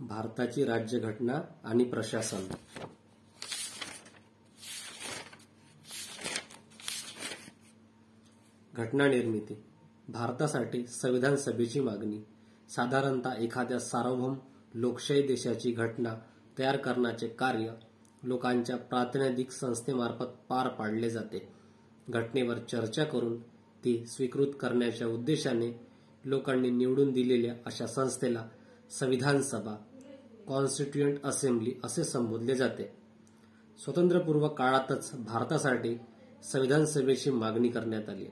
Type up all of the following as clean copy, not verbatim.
भारताची राज्यघटना आणि प्रशासन. घटना निर्मिती. भारतासाठी संविधान सभेची मागणी. साधारणतः एखाद्या सार्वभौम लोकशाही देशाची घटना तयार करण्याचे कार्य लोकांच्या प्रातिनिधिक संस्थेमार्फत पार पाडले जाते. घटनेवर चर्चा करून ती स्वीकृत करण्याच्या उद्देशाने लोकांनी निवडून दिलेल्या अशा संस्थेला संविधान सभा, कॉन्स्टिट्यूएंट असेंब्ली असे संबोधले जाते. स्वातंत्र्यपूर्व काळातच भारतासाठी संविधान सभेची मागणी करण्यात आली.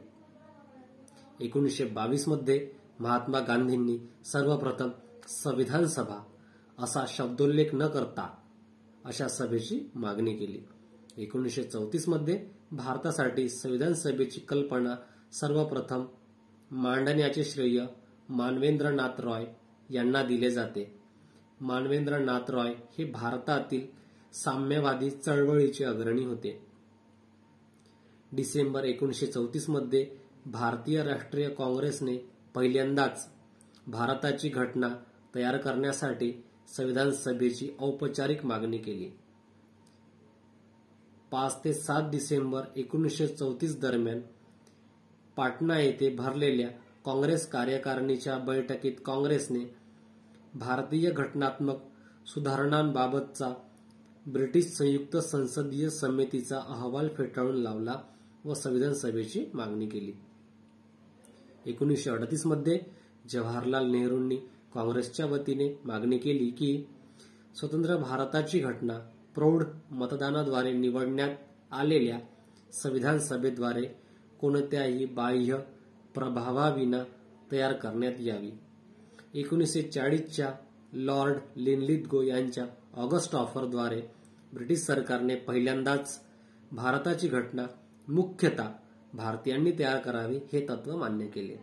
1922 मध्ये महात्मा गांधींनी सर्वप्रथम संविधान सभा असा शब्दोल्लेख न करता अशा सभेची मागणी केली. 1934 मध्ये भारतासाठी संविधान सभेची कल्पना सर्वप्रथम मांडण्याचे श्रेय मानवेंद्रनाथ रॉय यांना दिले जाते. मानवेंद्रनाथ रॉय हे भारतातील साम्यवादी चळवळीचे अग्रणी होते. डिसेंबर 1934 मध्ये भारतीय राष्ट्रीय काँग्रेसने पहिल्यांदाच भारताची घटना तयार करण्यासाठी संविधान सभेची औपचारिक मागणी केली. 5 ते 7 डिसेंबर 1934 दरम्यान पाटणा येथे भरलेल्या काँग्रेस कार्यकारिणीच्या बैठकीत काँग्रेसने भारतीय घटनात्मक सुधारणांबाबतचा ब्रिटिश संयुक्त संसदीय समितीचा अहवाल फेटाळून लावला व संविधान सभेची मागणी केली. 1938 मध्ये जवाहरलाल नेहरूंनी काँग्रेसच्या वतीने मागणी केली की स्वतंत्र भारताची घटना प्रौढ मतदानाद्वारे निवडण्यात आलेल्या संविधान सभेद्वारे कोणत्याही बाह्य प्रभावाविना तयार करण्यात यावी. 1940च्या लॉर्ड लिनलिथगो यांच्या ऑगस्ट ऑफरद्वारे ब्रिटिश सरकारने पहिल्यांदाच भारताची घटना मुख्यतः भारतीयांनी तयार करावी हे तत्व मान्य केले.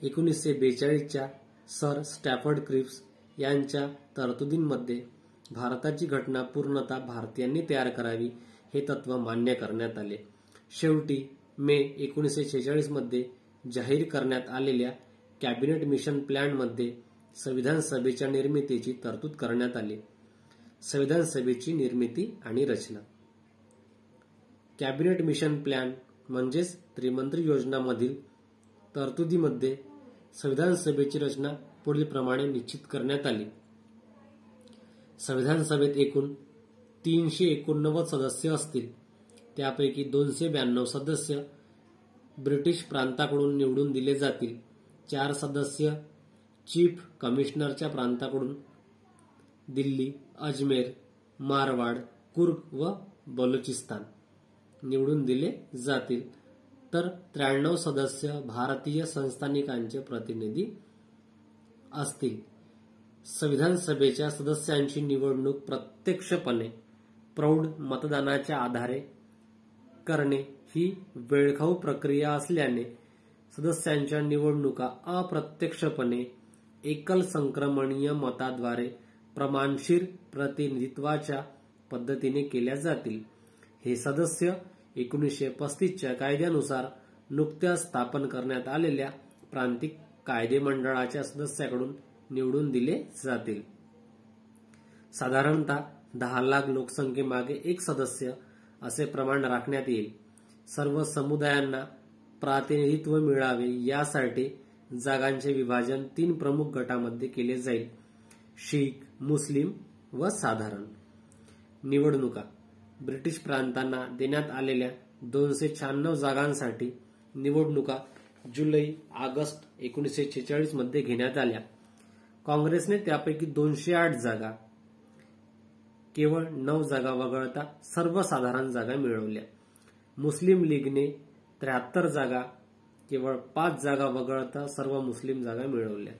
1942च्या सर स्टॅफर्ड क्रिप्स यांच्या तरतुदींमध्ये भारताची घटना पूर्णतः भारतीयांनी तयार करावी हे तत्व मान्य करण्यात आले. शेवटी मे 1946 मध्ये जाहीर करण्यात आलेल्या कॅबिनेट मिशन प्लॅनमध्ये संविधान सभेच्या निर्मितीची तरतूद करण्यात आली. संविधान सभेची निर्मिती आणि रचना. कॅबिनेट मिशन प्लॅन म्हणजेच त्रिमंत्री योजनामधील तरतुदीमध्ये संविधान सभेची रचना पुढील प्रमाणे निश्चित करण्यात आली. संविधान सभेत एकूण 389 सदस्य असतील. त्यापैकी 292 सदस्य ब्रिटिश प्रांताकडून निवडून दिले जातील. 4 सदस्य चीफ कमिशनरच्या प्रांताकडून दिल्ली, अजमेर, मारवाड, कुर्ग व बलुचिस्तान निवडून दिले जातील. तर 93 सदस्य भारतीय संस्थानिकांचे प्रतिनिधी असतील. संविधान सभेच्या सदस्यांची निवडणूक प्रत्यक्षपणे प्रौढ मतदानाच्या आधारे करणे ही वेळखाऊ प्रक्रिया असल्याने सदस्यांच्या निवडणुका अप्रत्यक्षपणे एकल संक्रमणीय मताद्वारे प्रमाणशीर प्रतिनिधित्वाच्या पद्धतीने केल्या जातील. हे सदस्य 1935च्या कायद्यानुसार नुकत्याच स्थापन करण्यात आलेल्या प्रांतिक कायदेमंडळाच्या सदस्याकडून निवडून दिले जातील. साधारणतः 10 लाख लोकसंख्येमागे एक सदस्य असे प्रमाण राखण्यात येईल. सर्व समुदायांना प्रातिनिधित्व मिळावे यासाठी जागांचे विभाजन 3 प्रमुख गटामध्ये केले जाईल: शीख, मुस्लिम व साधारण. निवडणुका. ब्रिटिश प्रांतांना देण्यात आलेल्या 296 जागांसाठी निवडणुका जुलै-ऑगस्ट 1946 मध्ये घेण्यात आल्या. काँग्रेसने त्यापैकी 208 जागा, केवळ 9 जागा वगळता सर्व साधारण जागा मिळवल्या. मुस्लिम लीगने 73 जागा, केवळ 5 जागा वगळता सर्व मुस्लिम जागा मिळवल्या.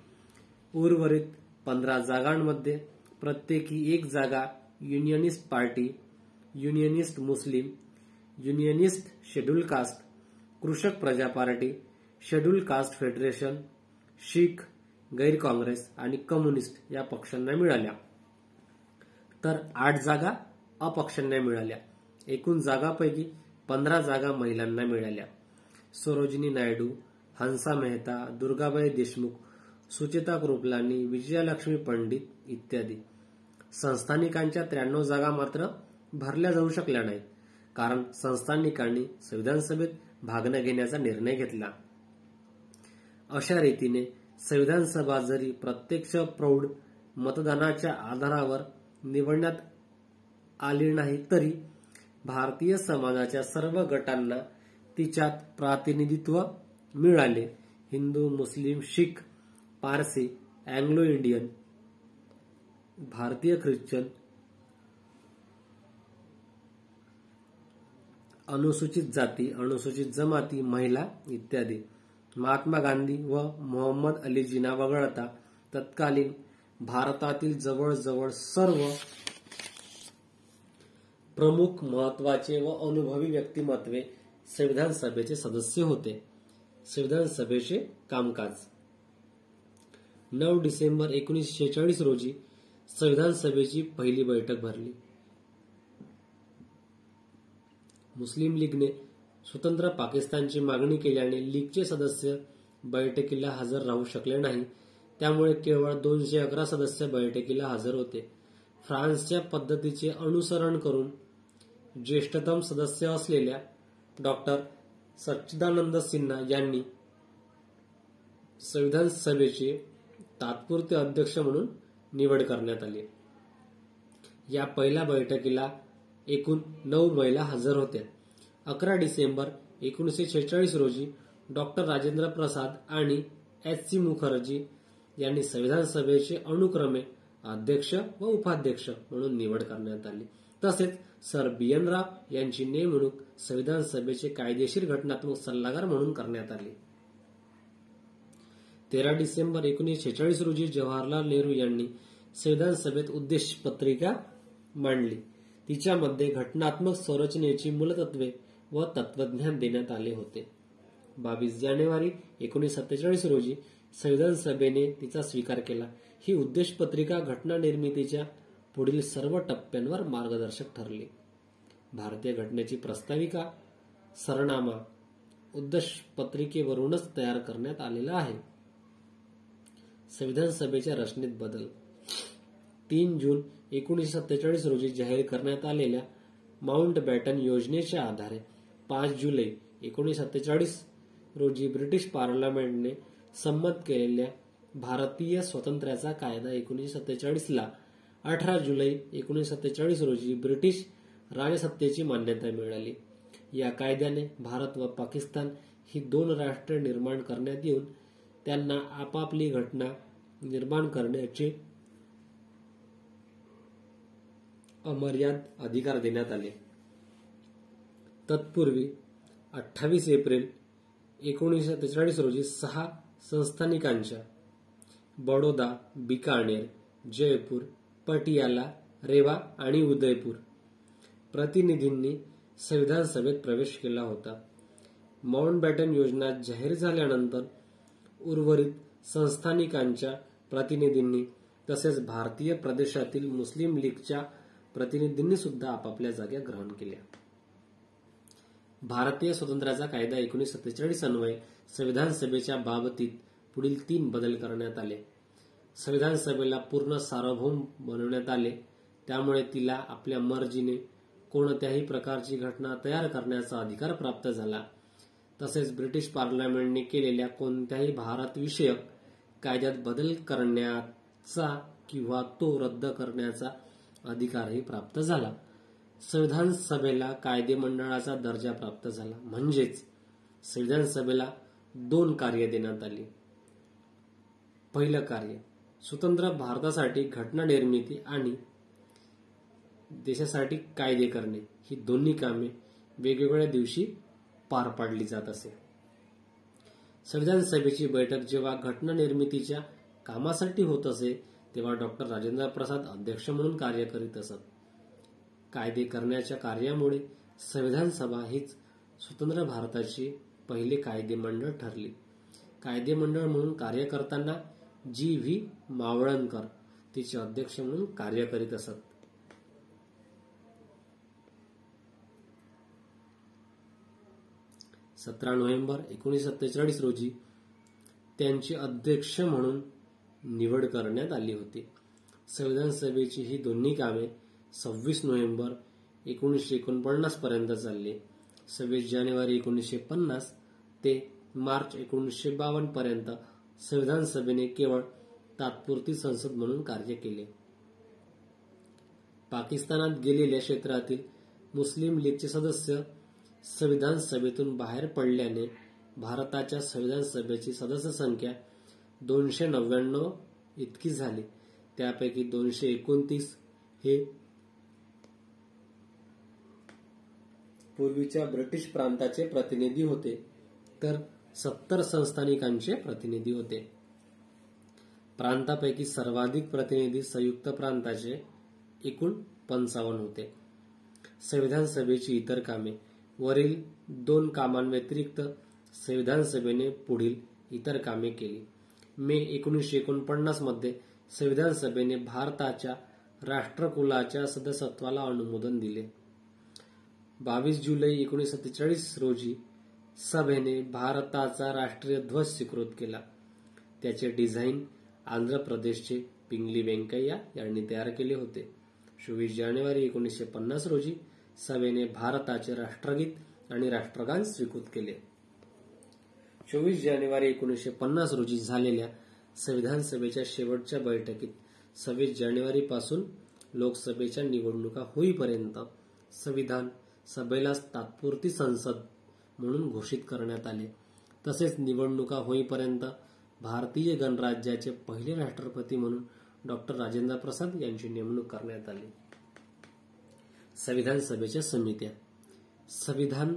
उर्वरित 15 जागांमध्ये प्रत्येकी 1 जागा युनियनिस्ट पार्टी, युनियनिस्ट मुस्लिम, युनियनिस्ट शेड्यूल कास्ट, कृषक प्रजा पार्टी, शेड्यूल कास्ट फेडरेशन, शीख, गैर काँग्रेस आणि कम्युनिस्ट या पक्षांना मिळाल्या. तर 8 जागा अपक्षांना मिळाल्या. एकूण जागांपैकी 15 जागा महिलांना मिळाल्या. सरोजिनी नायडू, हंसा मेहता, दुर्गाबाई देशमुख, सुचेता कृपलानी, विजयालक्ष्मी पंडित इत्यादी. संस्थानिकांच्या 93 जागा मात्र भरल्या जाऊ शकल्या नाहीत, कारण संस्थानिकांनी संविधान सभेत भाग न घेण्याचा निर्णय घेतला. अशा रीतीने संविधान सभा जरी प्रत्यक्ष प्रौढ मतदानाच्या आधारावर निवडण्यात आली नाही, तरी भारतीय समाजाच्या सर्व गटांना तिच्यात प्रातिनिधित्व मिळाले. हिंदू, मुस्लिम, शीख, पारसी, अँग्लो इंडियन, भारतीय ख्रिश्चन, अनुसूचित जाती, अनुसूचित जमाती, महिला इत्यादी. महात्मा गांधी व मोहम्मद अली जिना वगळता तत्कालीन भारतातील जवळजवळ सर्व प्रमुख, महत्वाचे व अनुभवी व्यक्तिमत्वे संविधान सभेचे सदस्य होते. संविधान सभेचे कामकाज 9 डिसेंबर 1946 रोजी संविधान सभेची पहिली बैठक भरली. मुस्लिम लीगने स्वतंत्र पाकिस्तानची मागणी केल्याने लीगचे सदस्य बैठकीला हजर राहू शकले नाही. त्यामुळे केवळ 211 सदस्य बैठकीला हजर होते. फ्रान्सच्या पद्धतीचे अनुसरण करून ज्येष्ठतम सदस्य असलेल्या डॉक्टर सच्चिदानंद सिन्हा यांनी संविधान सभेचे तात्पुरते अध्यक्ष म्हणून निवड करण्यात आली. या पहिल्या बैठकीला एकूण 9 महिला हजर होत्या. 11 डिसेंबर 1946 रोजी डॉक्टर राजेंद्र प्रसाद आणि एच. सी. मुखर्जी यांनी संविधान सभेचे अनुक्रमे अध्यक्ष व उपाध्यक्ष म्हणून निवड करण्यात आली. तसेच सर बी. एन. राव यांची नेमणूक संविधान सभेचे कायदेशीर घटनात्मक सल्लागार म्हणून करण्यात आली. 13 डिसेंबर 1946 रोजी जवाहरलाल नेहरू यांनी संविधान सभेत उद्देश पत्रिका मांडली. तिच्यामध्ये घटनात्मक संरचनेची मूलतत्वे व तत्वज्ञान देण्यात आले होते. 22 जानेवारी 1947 रोजी संविधान सभेने तिचा स्वीकार केला. ही उद्देश पत्रिका घटना निर्मितीच्या पुढील सर्व टप्प्यांवर मार्गदर्शक ठरली. भारतीय घटनेची प्रस्ताविका सरनामा उद्देश पत्रिकेवरूनच तयार करण्यात आलेला आहे. संविधान सभेच्या रचनेत बदल 3 जून 1947 रोजी जाहीर करण्यात आलेल्या माउंटबॅटन योजनेच्या आधारे 5 जुलै 1947 रोजी ब्रिटिश पार्लमेंटने संमत केलेल्या भारतीय स्वातंत्र्याचा कायदा 1947 ला 18 जुलै 1947 रोजी ब्रिटिश राजसत्तेची मान्यता मिळाली. या कायद्याने भारत व पाकिस्तान ही 2 राष्ट्रे निर्माण करण्यात येऊन त्यांना आपापली घटना निर्माण करण्याचे अमर्याद अधिकार देण्यात आले. तत्पूर्वी 28 एप्रिल 1943 रोजी 6 संस्थानिकांच्या बडोदा, बिकानेर, जयपूर, पटियाला, रेवा आणि उदयपूर प्रतिनिधींनी संविधान सभेत प्रवेश केला होता. माउंटबॅटन योजना जाहीर झाल्यानंतर उर्वरित संस्थानिकांच्या प्रतिनिधींनी तसेच भारतीय प्रदेशातील मुस्लिम लीगच्या प्रतिनिधींनी सुद्धा आपापल्या जागा ग्रहण केल्या. भारतीय स्वातंत्र्याचा कायदा 1947 अन्वये संविधान सभेच्या बाबतीत पुढील 3 बदल करण्यात आले. संविधान सभेला पूर्ण सार्वभौम बनवण्यात आले. त्यामुळे तिला आपल्या मर्जीने कोणत्याही प्रकारची घटना तयार करण्याचा अधिकार प्राप्त झाला. तसेच ब्रिटिश पार्लमेंटने केलेल्या कोणत्याही भारतविषयक कायद्यात बदल करण्याचा किंवा तो रद्द करण्याचा अधिकारही प्राप्त झाला. संविधान सभेला कायदेमंडळाचा दर्जा प्राप्त झाला. म्हणजेच संविधान सभेला 2 कार्य देण्यात आली. पहिलं कार्य स्वतंत्र भारतासाठी घटना निर्मिती आणि देशासाठी कायदे करणे ही दोन्ही कामे वेगवेगळ्या दिवशी पार पाडली जात असे. संविधान सभेची बैठक जेव्हा घटना निर्मितीच्या कामासाठी होत असे तेव्हा डॉक्टर राजेंद्र प्रसाद अध्यक्ष म्हणून कार्य करीत असत. कायदे करण्याच्या कार्यामुळे संविधान सभा हीच स्वतंत्र भारताची पहिले कायदेमंडळ ठरली. कायदेमंडळ म्हणून कार्य करताना जी. व्ही. मावळणकर तिचे अध्यक्ष म्हणून कार्य करीत असत. (17 नोव्हेंबर 1947 रोजी त्यांचे अध्यक्ष म्हणून निवड करण्यात आली होती. संविधान सभेची ही दोन्ही कामे 26 नोव्हेंबर 1949 पर्यंत चालली. 26 जानेवारी 1950 ते मार्च 1952 पर्यंत संविधान सभेने केवळ तात्पुरती संसद म्हणून कार्य केले. पाकिस्तानात गेलेल्या क्षेत्रातील मुस्लिम लीगचे सदस्य संविधान सभेतून बाहेर पडल्याने भारताच्या संविधान सभेची सदस्य संख्या 299 इतकी झाली. त्यापैकी 229 हे पूर्वीच्या ब्रिटिश प्रांताचे प्रतिनिधी होते, तर 70 संस्थानिकांचे प्रतिनिधी होते. प्रांतापैकी सर्वाधिक प्रतिनिधी संयुक्त प्रांताचे एकूण 55 होते. संविधान सभेची इतर कामे. वरील 2 कामांव्यतिरिक्त संविधान सभेने पुढील इतर कामे केली. मे 1949 मध्ये संविधान सभेने भारताच्या राष्ट्रकुलाच्या सदस्यत्वाला अनुमोदन दिले. 22 जुलै 1947 रोजी सभेने भारताचा राष्ट्रीय ध्वज स्वीकृत केला. त्याचे डिझाईन आंध्र प्रदेशचे पिंगली वेंकय्या यांनी तयार केले होते. 24 जानेवारी 1950 रोजी सभेने भारताचे राष्ट्रगीत आणि राष्ट्रगान स्वीकृत केले. 24 जानेवारी 1950 रोजी झालेल्या संविधान सभेच्या शेवटच्या बैठकीत 26 जानेवारी पासून लोकसभेच्या निवडणुका होईपर्यंत संविधान सभेलाच तात्पुरती संसद म्हणून घोषित करण्यात आले. तसेच निवडणुका होईपर्यंत भारतीय गणराज्याचे पहिले राष्ट्रपती म्हणून डॉ. राजेंद्र प्रसाद यांची नेमणूक करण्यात आली. संविधान सभेच्या समित्या. संविधान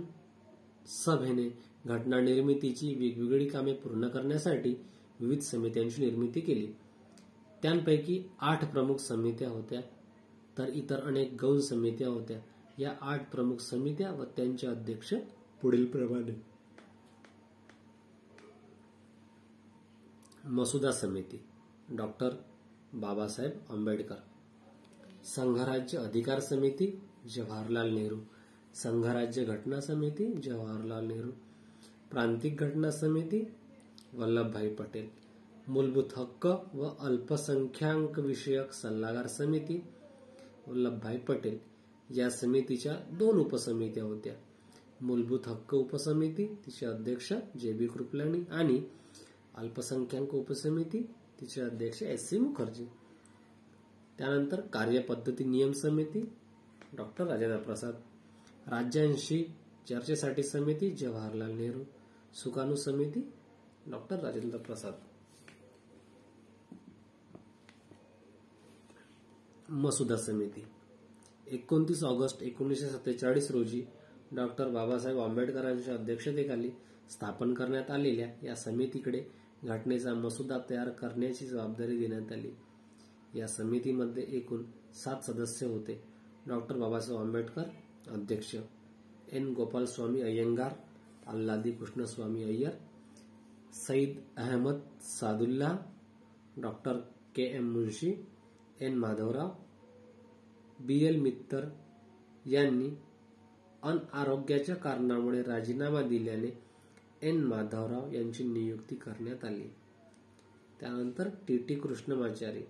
सभेने घटना निर्मितीची वेगवेगळी कामे पूर्ण करण्यासाठी विविध समित्यांची निर्मिती केली. त्यांपैकी 8 प्रमुख समित्या होत्या, तर इतर अनेक गौण समित्या होत्या. या 8 प्रमुख समित्या व त्यांचे अध्यक्ष पुढील प्रमाणे. मसुदा समिती डॉ. बाबासाहेब आंबेडकर. संघराज्य अधिकार समिती जवाहरलाल नेहरू. संघराज्य घटना समिती जवाहरलाल नेहरू. प्रांतिक घटना समिती वल्लभभाई पटेल. मूलभूत हक्क व अल्पसंख्याक विषयक सल्लागार समिती वल्लभभाई पटेल. या समितीच्या 2 उपसमित्या होत्या. मूलभूत हक्क उपसमिती, तिचे अध्यक्ष जे.बी. कृपलानी आणि अल्पसंख्याक उपसमिती, तिचे अध्यक्ष एस.सी. मुखर्जी. त्यानंतर कार्यपद्धती नियम समिती डॉ. राजेंद्र प्रसाद. राज्यांशी चर्चेसाठी समिती जवाहरलाल नेहरू. सुकाणू समिती डॉ. राजेंद्र प्रसाद. मसुदा समिती. 29 ऑगस्ट 1947 रोजी डॉ. बाबासाहेब आंबेडकरांच्या अध्यक्षतेखाली स्थापन करण्यात आलेल्या या समितीकडे घटनेचा मसुदा तयार करण्याची जबाबदारी देण्यात आली. या समितीमध्ये एकूण 7 सदस्य होते. डॉ. बाबासाहेब आंबेडकर अध्यक्ष, एन. गोपालस्वामी अय्यंगार, आल्हादी कृष्णस्वामी अय्यर, सईद अहमद सादुल्ला, डॉ. के. एम. मुन्शी, एन. माधवराव, बी. एल. मित्तर यांनी अनारोग्याच्या कारणामुळे राजीनामा दिल्याने एन. माधवराव यांची नियुक्ती करण्यात आली. त्यानंतर टी. टी. कृष्णमाचारी.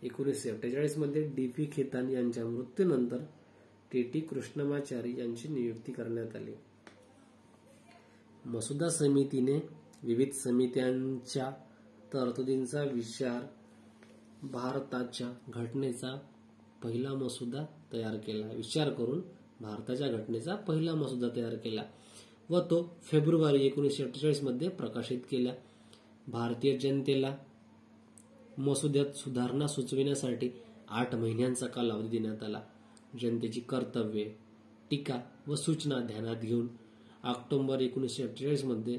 1947 मध्ये डी. पी. खेतान यांच्या मृत्यूनंतर टी. टी. कृष्णमाचारी यांची नियुक्ती करण्यात आली. मसुदा समितीने विविध समित्यांच्या तरतुदींचा भारताच्या घटनेचा पहिला मसुदा तयार केला व तो फेब्रुवारी 1948 मध्ये प्रकाशित केला. भारतीय जनतेला मसुद्यात सुधारणा सुचविण्यासाठी 8 महिन्यांचा कालावधी देण्यात आला. जनतेची कर्तव्ये, टीका व सूचना ध्यानात घेऊन ऑक्टोबर 1948 मध्ये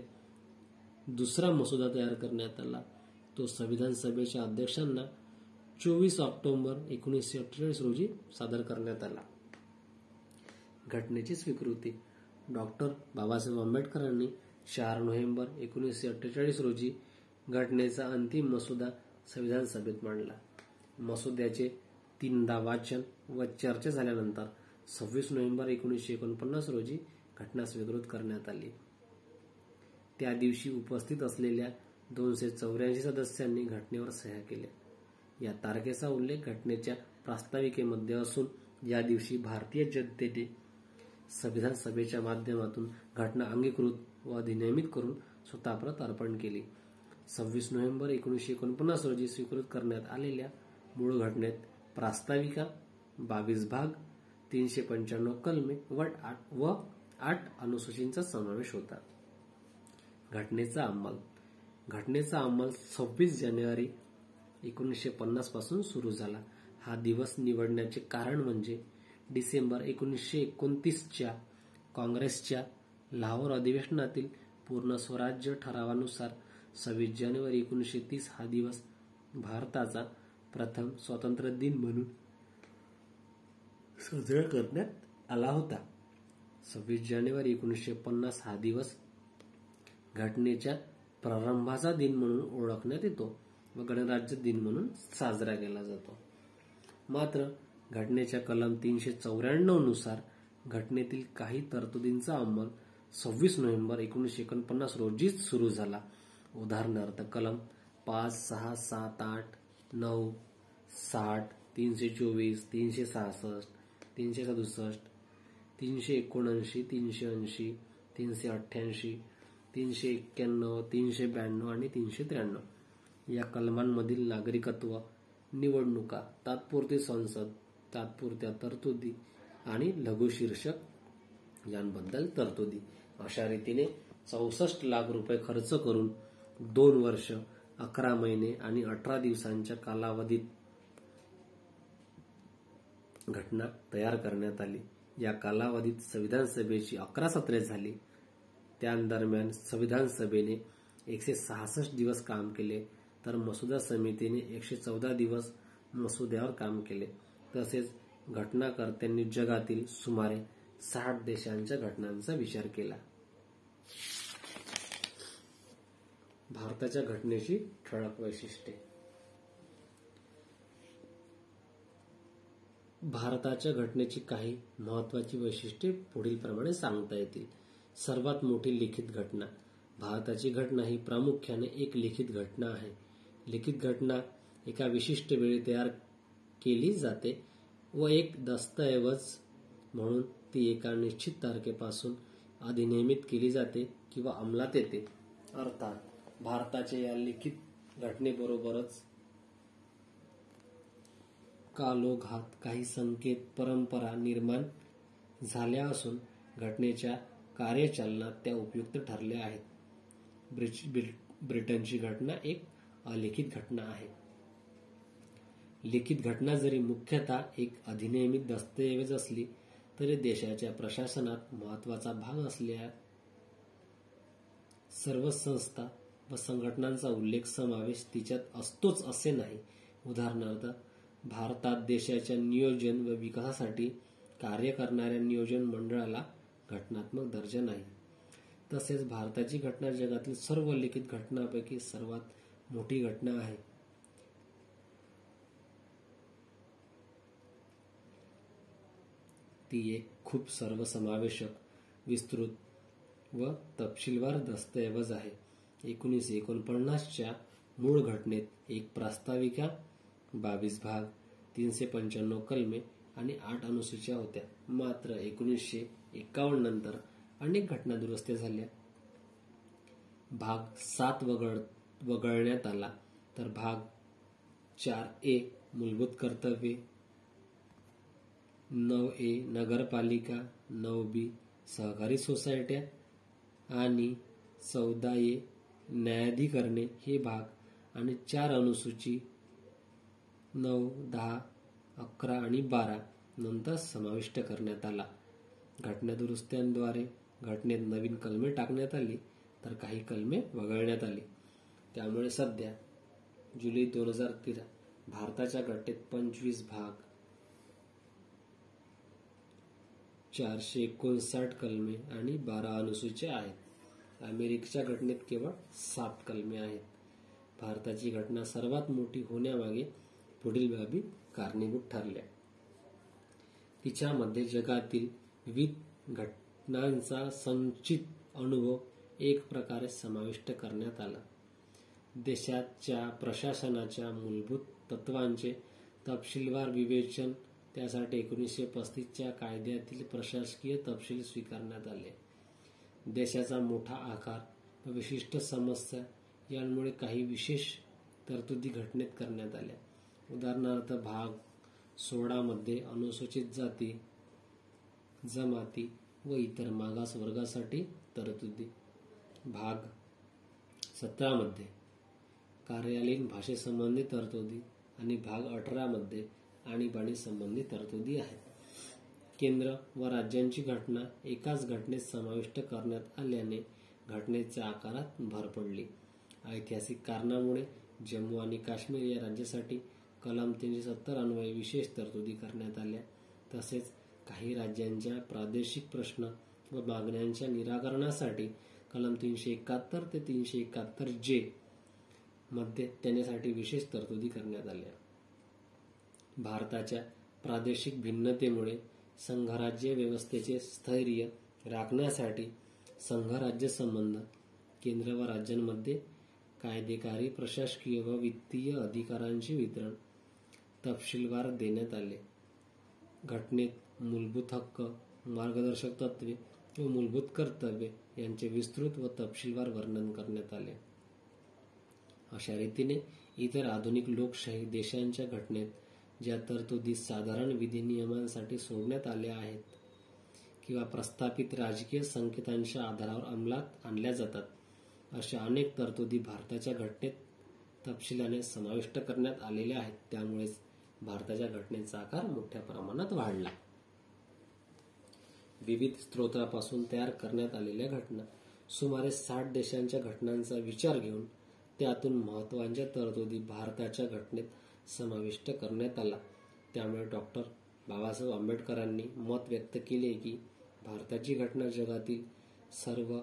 दुसरा मसुदा तयार करण्यात आला. तो संविधान सभेच्या अध्यक्षांना 24 ऑक्टोबर 1948 रोजी सादर करण्यात आला. घटनेची स्वीकृती. डॉ. बाबासाहेब आंबेडकरांनी 4 नोव्हेंबर 1948 रोजी घटनेचा अंतिम मसुदा संविधान सभेत मांडला. मसुद्याचे 3दा वाचन व चर्चा झाल्यानंतर 26 नोव्हेंबर 1949 रोजी घटना स्वीकृत करण्यात आली. त्या दिवशी उपस्थित असलेल्या 284 सदस्यांनी घटनेवर सह्या केल्या. या तारखेचा उल्लेख घटनेच्या प्रास्ताविकेमध्ये असून या दिवशी भारतीय जनतेने संविधान सभेच्या माध्यमातून घटना अंगीकृत व अधिनियमित करून स्वतःप्रत अर्पण केली. 26 नोव्हेंबर 1949 रोजी स्वीकृत करण्यात आलेल्या मूळ घटनेत प्रास्ताविका, 22 भाग, 395 कलमे व 8 अनुसूचींचा समावेश होता. घटनेचा अंमल 26 जानेवारी 1950 पासून सुरू झाला. हा दिवस निवडण्याचे कारण म्हणजे डिसेंबर 1929च्या काँग्रेसच्या लाहोर अधिवेशनातील पूर्ण स्वराज्य ठरावानुसार 26 जानेवारी 1930 हा दिवस भारताचा प्रथम स्वातंत्र्य दिन म्हणून साजरा करण्यात आला होता. 26 जानेवारी 1950 हा दिवस घटनेच्या प्रारंभाचा दिन म्हणून ओळखण्यात येतो व गणराज्य दिन म्हणून साजरा केला जातो. मात्र घटनेच्या कलम 394 नुसार घटनेतील काही तरतुदींचा अंमल 26 नोव्हेंबर 1949 रोजीच सुरू झाला. उदाहरणार्थ कलम 5, 6, 7, 8, 9, 60, 324, 366, 367, 379, 380, 388, 391, 392 आणि 393 या कलमांमधील नागरिकत्व, निवडणुका, तात्पुरती संसद, तात्पुरत्या तरतुदी आणि लघुशीर्षक यांबद्दल तरतुदी अशा रीतीने 64 लाख रुपये खर्च करून 2 वर्ष 11 महिने आणि 18 दिवसांच्या कालावधीत घटना तयार करण्यात आली. या कालावधीत संविधान सभेची 11 सत्रे झाली. त्या दरम्यान संविधान सभेने 166 दिवस काम केले तर मसुदा समितीने 114 दिवस मसुद्यावर काम केले. तसेच घटनाकर्त्यांनी जगातील सुमारे 60 देशांच्या घटनांचा विचार केला. भारताच्या घटनेची ठळक वैशिष्ट्ये. भारताच्या घटनेची काही महत्वाची वैशिष्ट्ये पुढीलप्रमाणे सांगता येतील. सर्वात मोठी लिखित घटना. भारताची घटना ही प्रामुख्याने एक लिखित घटना आहे. लिखित घटना एका विशिष्ट वेळी तयार केली जाते व एक दस्तऐवज म्हणून ती एका निश्चित तारखेपासून अधिनियमित केली जाते किंवा अंमलात येते. अर्थात भारताच्या या लिखित घटनेबरोबरच कालोघात काही संकेत, परंपरा निर्माण झाल्या असून घटनेच्या कार्यचालनात त्या उपयुक्त ठरल्या आहेत. ब्रिटनची घटना एक अलिखित घटना आहे. लिखित घटना जरी मुख्यतः एक अधिनियमित दस्तऐवज असली तरी देशाच्या प्रशासनात महत्वाचा भाग असलेल्या सर्व संस्था व संघटनांचा उल्लेख समावेश तिच्यात असतोच असे नाही. उदाहरणार्थ भारतात देशाच्या नियोजन व विकासासाठी कार्य करणाऱ्या नियोजन मंडळाला घटनात्मक दर्जा नाही. तसेच भारताची घटना जगातील सर्व लिखित घटनांपैकी सर्वात मोठी घटना आहे. ती एक खूप सर्वसमावेशक, विस्तृत व तपशीलवार दस्तऐवज आहे. 1949च्या मूळ घटनेत एक प्रास्ताविका, 22 भाग, 395 कलमे आणि 8 अनुसूच्या होत्या. मात्र 1951 नंतर अनेक घटना दुरुस्त्या झाल्या. भाग 7 वगळण्यात आला तर भाग 4A मूलभूत कर्तव्ये, 9A नगरपालिका, 9B सहकारी सोसायट्या आणि 14A न्यायाधिकरणे हे भाग आणि 4 अनुसूची 9, 10, 11 आणि 12 नंतर समाविष्ट करण्यात आला. घटना दुरुस्त्यांद्वारे घटनेत नवीन कलमे टाकण्यात आली तर काही कलमे वगळण्यात आली. त्यामुळे सध्या जुलै 2013 भारताच्या घटनेत 25 भाग, 459 कलमे आणि 12 अनुसूच्या आहेत. अमेरिकेच्या घटनेत केवळ 7 कलमे आहेत. भारताची घटना सर्वात मोठी होण्यामागे पुढील बाबी कारणीभूत ठरल्या. तिच्यामध्ये जगातील विविध घटनांचा संचित अनुभव एक प्रकारे समाविष्ट करण्यात आला. देशाच्या प्रशासनाच्या मूलभूत तत्वांचे तपशीलवार विवेचन, त्यासाठी 1935च्या कायद्यातील प्रशासकीय तपशील स्वीकारण्यात आले. देशाचा मोठा आकार व विशिष्ट समस्या यांमुळे काही विशेष तरतुदी घटनेत करण्यात आल्या. उदाहरणार्थ भाग 16 मध्ये अनुसूचित जाती, जमाती व इतर मागास वर्गासाठी तरतुदी, भाग 17 मध्ये कार्यालयीन भाषेसंबंधी तरतुदी आणि भाग 18 मध्ये आणीबाणी संबंधी तरतुदी आहेत. केंद्र व राज्यांची घटना एकाच घटनेत समाविष्ट करण्यात आल्याने घटनेच्या आकारात भर पडली. ऐतिहासिक कारणामुळे जम्मू आणि काश्मीर या राज्यासाठी कलम 370 अन्वये विशेष तरतुदी करण्यात आल्या. तसेच काही राज्यांच्या प्रादेशिक प्रश्न व मागण्यांच्या निराकरणासाठी कलम 371 ते 371 जे मध्ये त्यांच्यासाठी विशेष तरतुदी करण्यात आल्या. भारताच्या प्रादेशिक भिन्नतेमुळे संघराज्य व्यवस्थेचे स्थैर्य राखण्यासाठी संघराज्य संबंध केंद्र व राज्यांमध्ये कायदेकारी, प्रशासकीय व वित्तीय अधिकारांचे वितरण तपशीलवार देण्यात आले. घटनेत मूलभूत हक्क, मार्गदर्शक तत्त्वे व मूलभूत कर्तव्ये यांचे विस्तृत व तपशीलवार वर्णन करण्यात आले. अशा रीतीने इतर आधुनिक लोकशाही देशांच्या घटनेत ज्या तरतुदी साधारण विधिनियमांसाठी सोडण्यात आल्या आहेत किंवा प्रस्थापित राजकीय संकेतांच्या आधारावर अंमलात आणल्या जातात, अशा अनेक तरतुदी भारताच्या घटनेत तपशिलाने समाविष्ट करण्यात आलेल्या आहेत. त्यामुळेच भारताच्या घटनेचा आकार मोठ्या प्रमाणात वाढला. विविध स्रोतांपासून तयार करण्यात आलेल्या घटना, सुमारे 60 देशांच्या घटनांचा विचार घेऊन त्यातून महत्त्वाच्या तरतुदी भारताच्या घटनेत समाविष्ट करण्यात आला. त्यामुळे डॉ. बाबासाहेब आंबेडकरांनी मत व्यक्त केले की भारताची घटना जगातील सर्व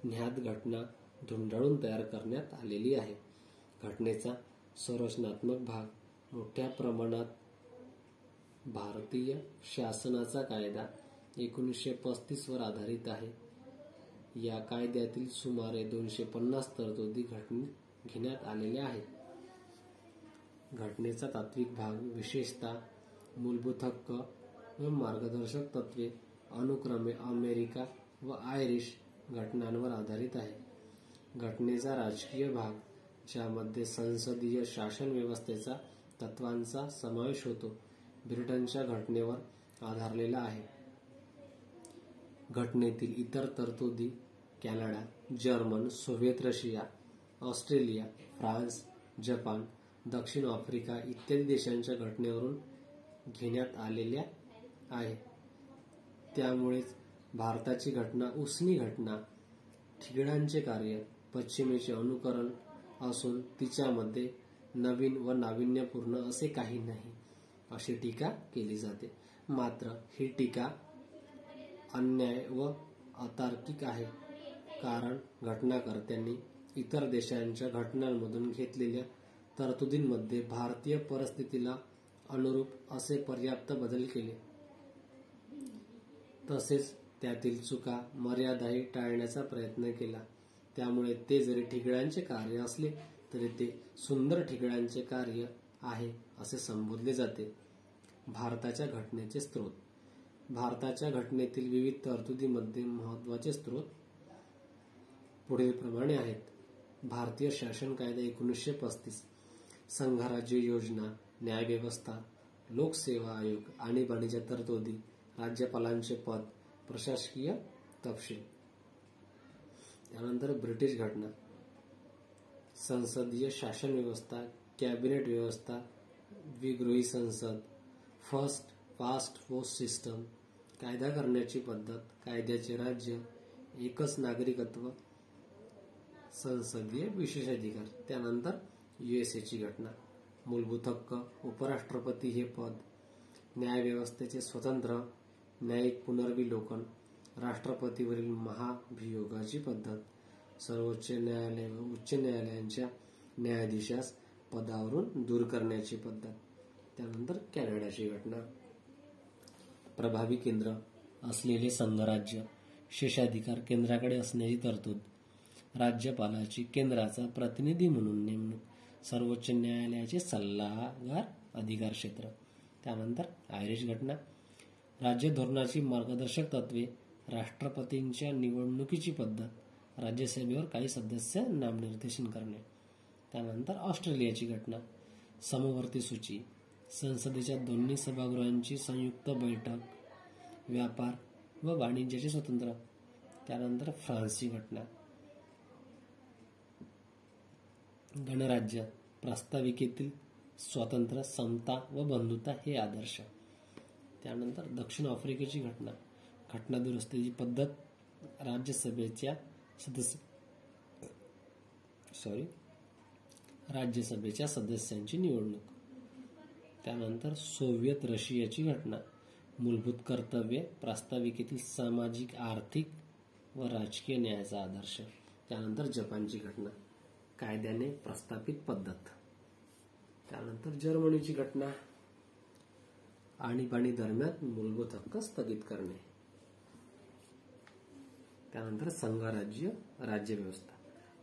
ज्ञात घटना धुंडाळून तयार करण्यात आलेली आहे. घटनेचा संरचनात्मक भाग मोठ्या प्रमाणात भारतीय शासनाचा कायदा 1935 वर आधारित आहे. या कायद्यातील सुमारे 250 तरतुदी घटनेत घेण्यात आलेल्या आहेत. घटनेचा तात्विक भाग विशेषतः मूलभूत हक्क व मार्गदर्शक तत्त्वे अनुक्रमे अमेरिका व आयरिश घटनांवर आधारित आहे. घटनेचा राजकीय भाग, ज्यामध्ये संसदीय शासन व्यवस्थेचा तत्वांचा समावेश होतो, ब्रिटनच्या घटनेवर आधारलेला आहे. घटनेतील इतर तरतुदी Canada, German, Soviet Russia, Australia, France, Japan, दक्षिण आफ्रिका इत्यादी देशांच्या घटनेवरून घेण्यात आलेल्या आहेत. त्यामुळेच भारताची घटना उसनी घटना, ठिगळांचे कार्य, पश्चिमेचे अनुकरण असून तिच्यामध्ये नवीन व नाविन्यपूर्ण असे काही नाही, अशी टीका केली जाते. मात्र ही टीका अन्याय व अतार्किक आहे, कारण घटनाकर्त्यांनी इतर देशांच्या घटनांमधून घेतलेल्या तरतुदींमध्ये भारतीय परिस्थितीला अनुरूप असे पर्याप्त बदल केले. तसेच त्यातील चुका, मर्यादाही टाळण्याचा प्रयत्न केला. त्यामुळे ते जरी ठिगळांचे कार्य असले तरी ते सुंदर ठिगळांचे कार्य आहे असे संबोधले जाते. भारताच्या घटनेचे स्रोत. भारताच्या घटनेतील विविध तरतुदीमध्ये महत्त्वाचे स्रोत पुढीलप्रमाणे आहेत. भारतीय शासन कायदा 1935, संघराज्य योजना, न्यायव्यवस्था, लोकसेवा आयोग, आणीबाणीच्या तरतुदी, राज्यपालांचे पद, प्रशासकीय तपशील. त्यानंतर ब्रिटिश घटना, संसदीय शासन व्यवस्था, कॅबिनेट व्यवस्था, द्विगृही संसद, फर्स्ट पास्ट पोस्ट सिस्टम, कायदा करण्याची पद्धत, कायद्याचे राज्य, एकच नागरिकत्व, संसदीय विशेषाधिकार. त्यानंतर यूएसएची घटना, मूलभूत हक्क, उपराष्ट्रपती हे पद, न्यायव्यवस्थेचे स्वतंत्र, न्यायिक पुनर्विलोकन, राष्ट्रपतीवरील महाभियोगाची पद्धत, सर्वोच्च न्यायालय व उच्च न्यायालयांच्या न्यायाधीशास पदावरून दूर करण्याची पद्धत. त्यानंतर कॅनडाची घटना, प्रभावी केंद्र असलेले संघराज्य, शेषाधिकार केंद्राकडे असण्याची तरतूद, राज्यपालाची केंद्राचा प्रतिनिधी म्हणून नेमणूक, सर्वोच्च न्यायालयाचे सल्लागार अधिकार क्षेत्र. त्यानंतर आयरिश घटना, राज्य धोरणाची मार्गदर्शक तत्वे, राष्ट्रपतींच्या निवडणुकीची पद्धत, राज्यसभेवर काही सदस्य नामनिर्देशन करणे. त्यानंतर ऑस्ट्रेलियाची घटना, समवर्ती सूची, संसदेच्या दोन्ही सभागृहांची संयुक्त बैठक, व्यापार व वाणिज्याचे स्वतंत्र. त्यानंतर फ्रान्सची घटना, गणराज्य, प्रास्ताविकेतील स्वातंत्र्य, समता व बंधुता हे आदर्श. त्यानंतर दक्षिण आफ्रिकेची घटना, घटना दुरुस्तीची पद्धत, राज्यसभेच्या सदस्यांची निवडणूक. त्यानंतर सोव्हिएत रशियाची घटना, मूलभूत कर्तव्ये, प्रास्ताविकेतील सामाजिक, आर्थिक व राजकीय न्यायाचा आदर्श. त्यानंतर जपानची घटना, कायद्याने प्रस्थापित पद्धत. त्यानंतर जर्मनीची घटना, आणीबाणी दरम्यान मूलभूत हक्क स्थगित करणे. त्यानंतर संघराज्य राज्यव्यवस्था,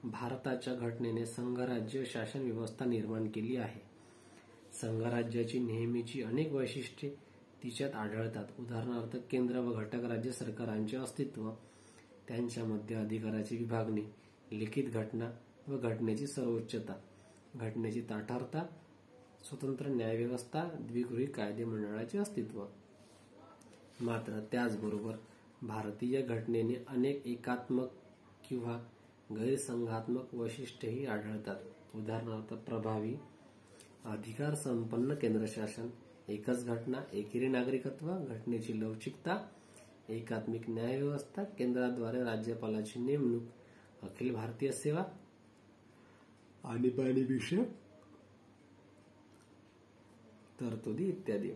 भारताच्या घटनेने संघराज्य शासन व्यवस्था निर्माण केली आहे. संघराज्याची नेहमीची अनेक वैशिष्ट्ये तिच्यात आढळतात. उदाहरणार्थ केंद्र व घटक राज्य सरकारांचे अस्तित्व, त्यांच्यामध्ये अधिकाराची विभागणी, लिखित घटना व घटनेची सर्वोच्चता, घटनेची ताठरता, स्वतंत्र न्यायव्यवस्था, द्विगृही कायदे मंडळाचे अस्तित्व. मात्र त्याचबरोबर भारतीय घटनेने अनेक एकात्मक किंवा गैरसंघात्मक वैशिष्ट्येही आढळतात. उदाहरणार्थ प्रभावी अधिकार संपन्न केंद्रशासन, एकच घटना, एकेरी नागरिकत्व, घटनेची लवचिकता, एकात्मिक न्यायव्यवस्था, केंद्राद्वारे राज्यपालाची नेमणूक, अखिल भारतीय सेवा, आणीबाणी विषयक तरतुदी इत्यादी.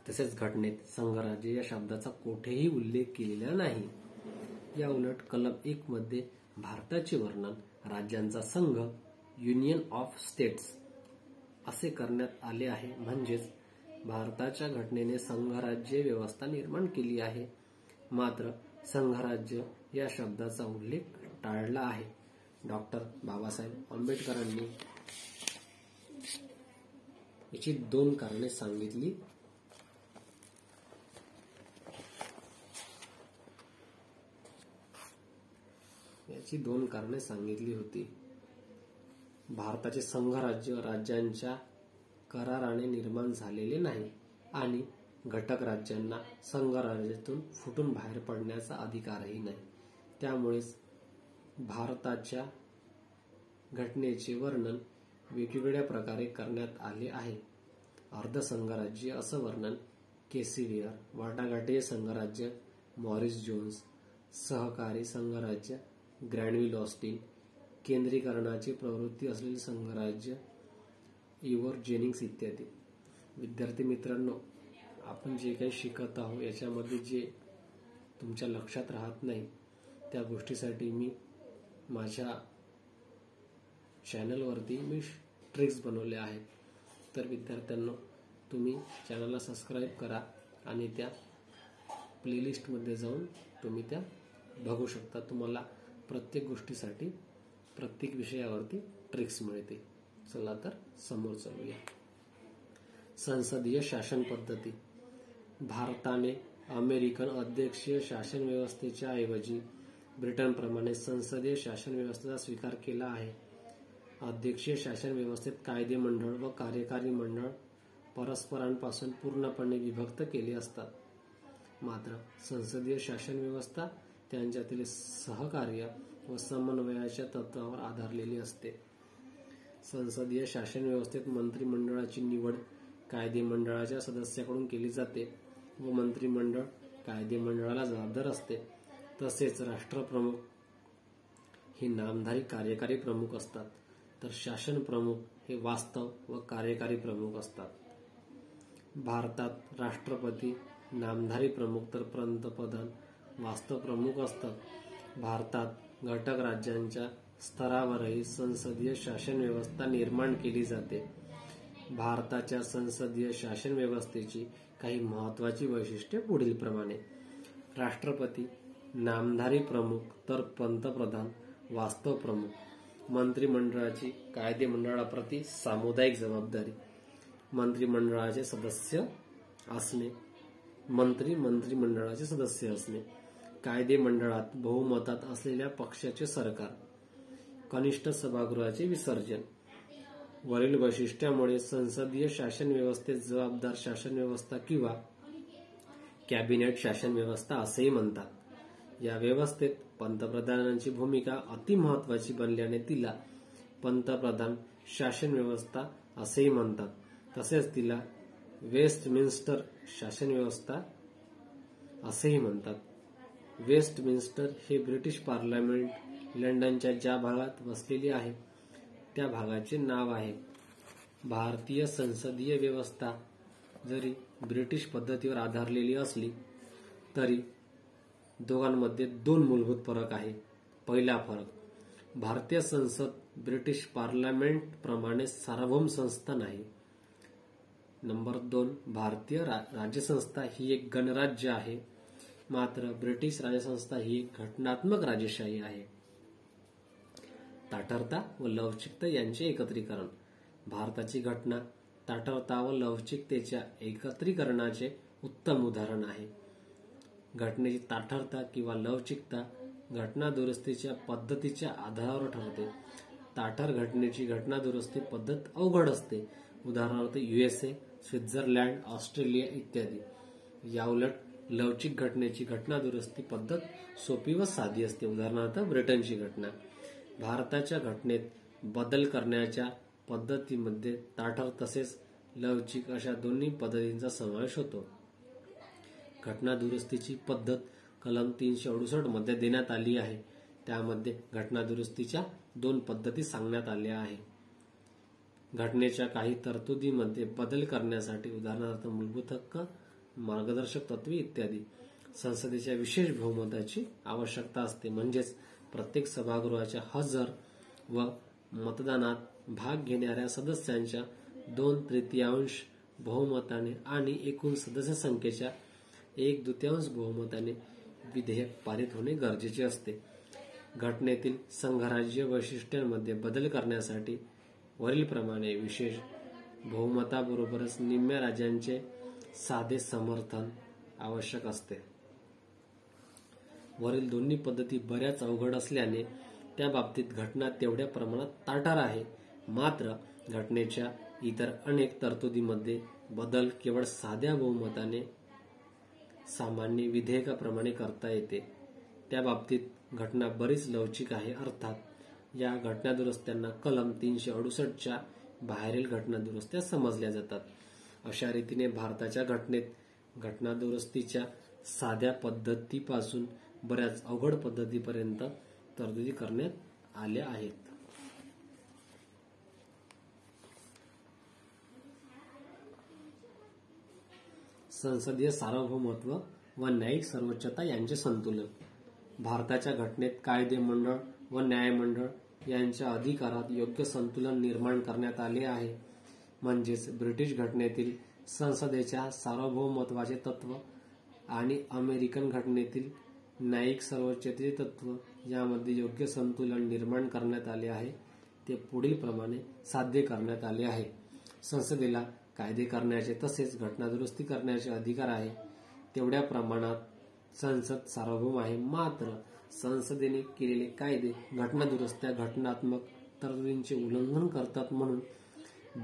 तसेच घटनेत संघराज्य या शब्दाचा कोठेही उल्लेख केलेला नाही. या उलट कलम 1 मध्ये भारताचे वर्णन राज्यांचा संघ, युनियन ऑफ स्टेट्स असे करण्यात आले आहे. म्हणजेच भारताच्या घटनेने संघराज्य व्यवस्था निर्माण केली आहे. मात्र संघराज्य या शब्दाचा उल्लेख टाळला आहे. डॉक्टर बाबासाहेब आंबेडकरांनी याची 2 कारणे सांगितली. होती. भारताचे संघराज्य राज्यांच्या कराराने निर्माण झालेले नाही आणि घटक राज्यांना संघराज्यातून फुटून बाहेर पडण्याचा अधिकारही नाही. त्यामुळेच भारताच्या घटनेचे वर्णन वेगवेगळ्या प्रकारे करण्यात आले आहे. अर्धसंघराज्य असं वर्णन केसिवियर, वाटाघाटीय संघराज्य मॉरिस जोन्स, सहकारी संघराज्य ग्रॅनविल ऑस्टिन, केंद्रीकरणाची प्रवृत्ती असलेले संघराज्य इव्हर जेनिंग्स इत्यादी. विद्यार्थी मित्रांनो, आपण जे काही शिकत आहोत याच्यामध्ये जे तुमच्या लक्षात राहत नाही त्या गोष्टीसाठी मी माझ्या चॅनलवरती ट्रिक्स बनवले आहेत. तर विद्यार्थ्यांनो, तुम्ही चॅनलला सबस्क्राईब करा आणि त्या प्लेलिस्टमध्ये जाऊन तुम्ही त्या बघू शकता. तुम्हाला प्रत्येक गोष्टीसाठी प्रत्येक विषयावरती ट्रिक्स मिळते. चला तर समोर चालूया. संसदीय शासन पद्धती. भारताने अमेरिकन अध्यक्षीय शासन व्यवस्थेच्या ऐवजी ब्रिटनप्रमाणे संसदीय शासन व्यवस्थेचा स्वीकार केला आहे. अध्यक्षीय शासन व्यवस्थेत कायदे मंडळ व कार्यकारी मंडळ परस्परांपासून पूर्णपणे विभक्त केले असतात. मात्र संसदीय शासन व्यवस्था त्यांच्यातील सहकार्य व समन्वयाच्या तत्वावर आधारलेली असते. संसदीय शासन व्यवस्थेत मंत्रिमंडळाची निवड कायदेमंडळाच्या सदस्याकडून केली जाते व मंत्रिमंडळ कायदेमंडळाला जबाबदार असते. तसेच राष्ट्रप्रमुख हे नामधारी कार्यकारी प्रमुख असतात, तर शासन प्रमुख हे वास्तव व कार्यकारी प्रमुख असतात. भारतात राष्ट्रपती नामधारी प्रमुख तर पंतप्रधान वास्तव प्रमुख असतात. भारतात घटक राज्यांच्या स्तरावरही संसदीय शासन व्यवस्था निर्माण केली जाते. भारताच्या संसदीय शासन व्यवस्थेची काही महत्त्वाची वैशिष्ट्ये पुढीलप्रमाणे. राष्ट्रपती नामधारी प्रमुख तर पंतप्रधान वास्तव प्रमुख. मंत्रिमंडळाची कायदेमंडळाप्रती सामुदायिक जबाबदारी. मंत्रिमंडळाचे सदस्य असणे. मंत्रिमंडळाचे सदस्य असणे. कायदेमंडळात बहुमतात असलेल्या पक्षाचे सरकार. कनिष्ठ सभागृहाचे विसर्जन. वरील वैशिष्ट्यामुळे संसदीय शासन व्यवस्थेत जबाबदार शासन व्यवस्था किंवा कॅबिनेट शासन व्यवस्था असेही म्हणतात. या व्यवस्थेत पंतप्रधानांची भूमिका अतिमहत्वाची बनल्याने तिला पंतप्रधान शासन व्यवस्था असेही म्हणतात. तसेच तिला वेस्टमिन्स्टर शासन व्यवस्था असेही म्हणतात. वेस्टमिन्स्टर हे ब्रिटिश पार्लमेंट लंडनच्या ज्या भागात वसलेली आहे त्या भागाचे नाव आहे. भारतीय संसदीय व्यवस्था जरी ब्रिटिश पद्धतीवर आधारलेली असली तरी दोघांमध्ये दोन मूलभूत फरक आहे. पहिला फरक, भारतीय संसद ब्रिटिश पार्लमेंट प्रमाणे सार्वभौम संस्था नाही. नंबर 2, भारतीय राज्यसंस्था ही एक गणराज्य आहे, मात्र ब्रिटिश राज्यसंस्था ही एक घटनात्मक राजेशाही आहे. ताठरता व लवचिकता यांचे एकत्रीकरण. भारताची घटना ताठरता व लवचिकतेच्या एकत्रीकरणाचे उत्तम उदाहरण आहे. घटनेची ताठरता किंवा लवचिकता घटनादुरुस्तीच्या पद्धतीच्या आधारावर ठरते. ताठर घटनेची घटनादुरुस्ती पद्धत अवघड असते, उदाहरणार्थ USA, स्वित्झर्लंड, ऑस्ट्रेलिया इत्यादी. याउलट लवचिक घटनेची घटनादुरुस्ती पद्धत सोपी व साधी असते, उदाहरणार्थ ब्रिटनची घटना. भारताच्या घटनेत बदल करण्याच्या पद्धतीमध्ये ताठर तसेच लवचिक अशा दोन्ही पद्धतींचा समावेश होतो. घटनादुरुस्तीची पद्धत कलम 368 मध्ये देण्यात आली आहे. त्यामध्ये घटनादुरुस्तीच्या 2 पद्धती सांगण्यात आल्या आहे. घटनेच्या काही तरतुदीमध्ये बदल करण्यासाठी, उदाहरणार्थ मूलभूत हक्क, मार्गदर्शक तत्वे इत्यादी. संसदेच्या विशेष बहुमताची आवश्यकता असते, म्हणजेच प्रत्येक सभागृहाच्या हजर व मतदानात भाग घेणाऱ्या सदस्यांच्या 2/3 बहुमताने आणि एकूण सदस्य संख्येच्या 1/2 बहुमताने विधेयक पारित होणे गरजेचे असते. घटनेतील संघराज्य वैशिष्ट्यांमध्ये बदल करण्यासाठी वरीलप्रमाणे विशेष बहुमताबरोबरच निम्म्या राज्यांचे साधे समर्थन आवश्यक असते. वरील दोन्ही पद्धती बऱ्याच अवघड असल्याने त्या बाबतीत घटना तेवढ्या प्रमाणात ताठर आहे. मात्र घटनेच्या इतर अनेक तरतुदीमध्ये बदल केवळ साध्या बहुमताने सामान्य विधेयकाप्रमाणे करता येते. त्या बाबतीत घटना बरीच लवचिक आहे. अर्थात या घटनादुरुस्त्यांना कलम 368च्या बाहेरील घटनादुरुस्त्या समजल्या जातात. अशा रीतीने भारताच्या घटनेत घटनादुरुस्तीच्या साध्या पद्धतीपासून बऱ्याच अवघड पद्धतीपर्यंत तरतुदी करण्यात आल्या आहेत. संसदीय सार्वभौमत्व व न्यायिक सर्वोच्चता यांचे संतुलन. भारताच्या घटनेत कायदेमंडळ व न्यायमंडळ यांच्या अधिकारात योग्य संतुलन निर्माण करण्यात आले आहे. म्हणजेच ब्रिटिश घटनेतील संसदेच्या सार्वभौमत्वाचे तत्व आणि अमेरिकन घटनेतील न्यायिक सर्वोच्चतेचे तत्व यामध्ये योग्य संतुलन निर्माण करण्यात आले आहे. ते पुढील प्रमाणे साध्य करण्यात आले आहे. संसदेला कायदे करण्याचे तसेच घटनादुरुस्ती करण्याचे अधिकार आहे. तेवढ्या प्रमाणात संसद सार्वभौम आहे. मात्र संसदेने केलेले कायदे घटनादुरुस्त्या घटनात्मक तरतुदींचे उल्लंघन करतात म्हणून